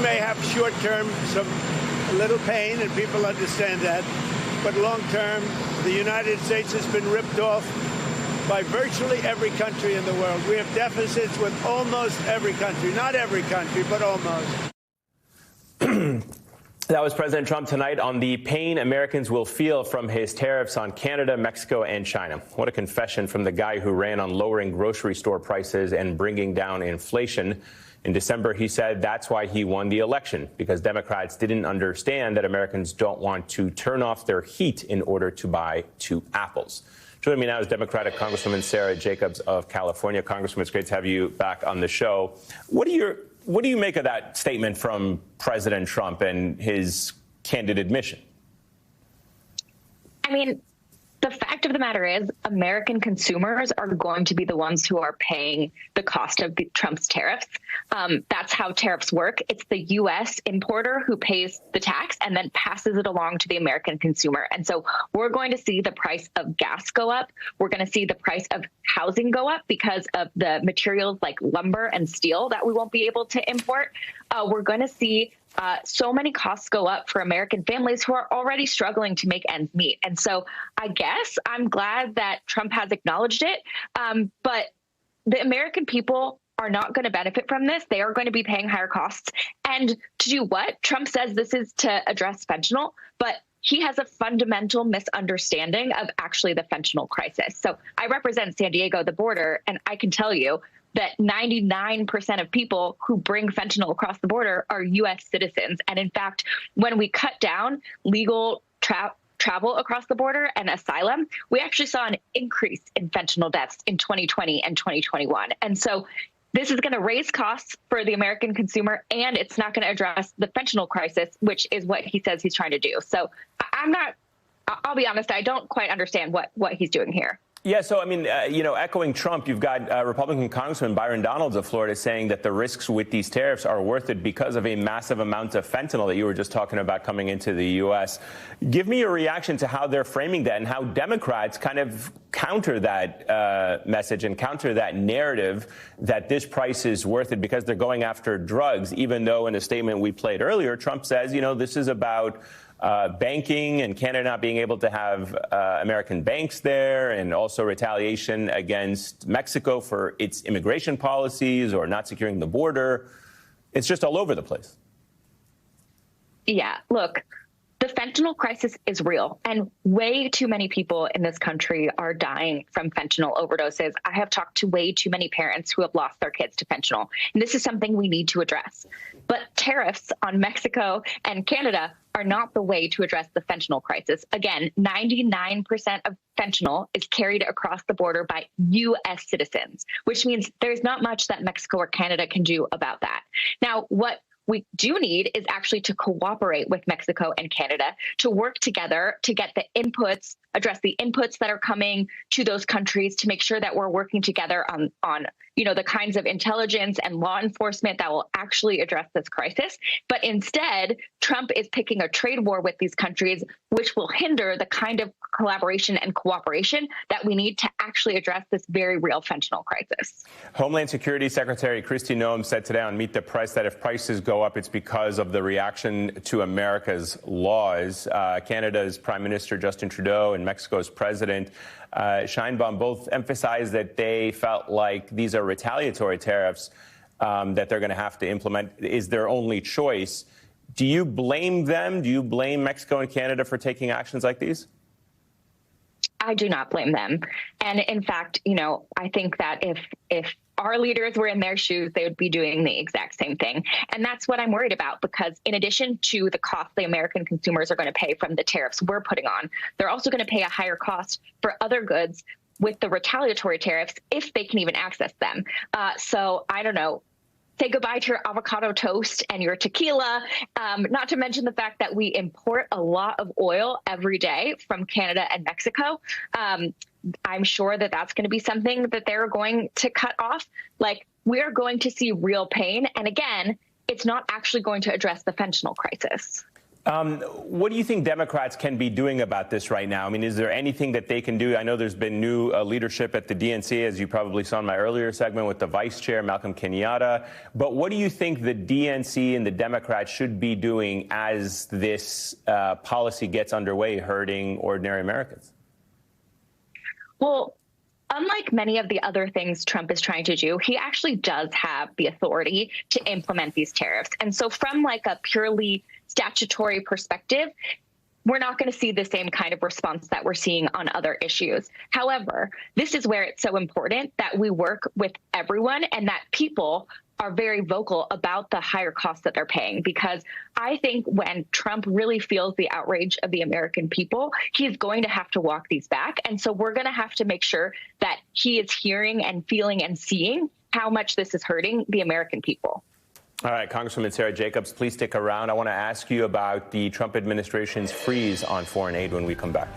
may have short-term a little pain, and people understand that. But long-term, the United States has been ripped off by virtually every country in the world. We have deficits with almost every country. Not every country, but almost. That was President Trump tonight on the pain Americans will feel from his tariffs on Canada, Mexico, and China. What a confession from the guy who ran on lowering grocery store prices and bringing down inflation. In December, he said that's why he won the election, because Democrats didn't understand that Americans don't want to turn off their heat in order to buy 2 apples. Joining me now is Democratic Congresswoman Sara Jacobs of California. Congresswoman, it's great to have you back on the show. What do you make of that statement from President Trump and his candid admission? I mean, the fact of the matter is American consumers are going to be the ones who are paying the cost of Trump's tariffs. That's how tariffs work. It's the U.S. importer who pays the tax and then passes it along to the American consumer. And so we're going to see the price of gas go up. We're going to see the price of housing go up because of the materials like lumber and steel that we won't be able to import. We're going to see so many costs go up for American families who are already struggling to make ends meet. And so I guess I'm glad that Trump has acknowledged it. But the American people are not going to benefit from this. They are going to be paying higher costs. And to do what? Trump says this is to address fentanyl, but he has a fundamental misunderstanding of actually the fentanyl crisis. So I represent San Diego, the border, and I can tell you that 99% of people who bring fentanyl across the border are U.S. citizens. And in fact, when we cut down legal travel across the border and asylum, we actually saw an increase in fentanyl deaths in 2020 and 2021. And so this is going to raise costs for the American consumer, and it's not going to address the fentanyl crisis, which is what he says he's trying to do. So I'll be honest, I don't quite understand what he's doing here. Yeah, so, I mean, echoing Trump, you've got Republican Congressman Byron Donalds of Florida saying that the risks with these tariffs are worth it because of a massive amount of fentanyl that you were just talking about coming into the U.S. Give me your reaction to how they're framing that and how Democrats kind of counter that message and counter that narrative that this price is worth it because they're going after drugs, even though in a statement we played earlier, Trump says, this is about banking and Canada not being able to have American banks there, and also retaliation against Mexico for its immigration policies or not securing the border. It's just all over the place. Yeah, look, the fentanyl crisis is real, and way too many people in this country are dying from fentanyl overdoses. I have talked to way too many parents who have lost their kids to fentanyl, and this is something we need to address. But tariffs on Mexico and Canada are not the way to address the fentanyl crisis. Again, 99% of fentanyl is carried across the border by U.S. citizens, which means there's not much that Mexico or Canada can do about that. Now, what we do need is actually to cooperate with Mexico and Canada to work together to get the inputs, address the inputs that are coming to those countries, to make sure that we're working together on the kinds of intelligence and law enforcement that will actually address this crisis. But instead, Trump is picking a trade war with these countries, which will hinder the kind of collaboration and cooperation that we need to actually address this very real fentanyl crisis. Homeland Security Secretary Kristi Noem said today on Meet the Press that if prices go up, it's because of the reaction to America's laws. Canada's Prime Minister Justin Trudeau and Mexico's President Sheinbaum both emphasized that they felt like these are retaliatory tariffs that they're going to have to implement is their only choice. Do you blame them? Do you blame Mexico and Canada for taking actions like these? I do not blame them. And in fact, I think that if our leaders were in their shoes, they would be doing the exact same thing. And that's what I'm worried about, because in addition to the cost the American consumers are going to pay from the tariffs we're putting on, they're also going to pay a higher cost for other goods with the retaliatory tariffs, if they can even access them. So I don't know. Say goodbye to your avocado toast and your tequila, not to mention the fact that we import a lot of oil every day from Canada and Mexico. I'm sure that that's going to be something that they're going to cut off. Like, we're going to see real pain. And again, it's not actually going to address the fentanyl crisis. What do you think Democrats can be doing about this right now? I mean, is there anything that they can do? I know there's been new leadership at the DNC, as you probably saw in my earlier segment with the vice chair, Malcolm Kenyatta. But what do you think the DNC and the Democrats should be doing as this policy gets underway, hurting ordinary Americans? Well, unlike many of the other things Trump is trying to do, he actually does have the authority to implement these tariffs. And so from like a purely statutory perspective, we're not going to see the same kind of response that we're seeing on other issues. However, this is where it's so important that we work with everyone and that people are very vocal about the higher costs that they're paying, because I think when Trump really feels the outrage of the American people, he's going to have to walk these back. And so we're going to have to make sure that he is hearing and feeling and seeing how much this is hurting the American people. All right, Congresswoman Sara Jacobs, please stick around. I want to ask you about the Trump administration's freeze on foreign aid when we come back.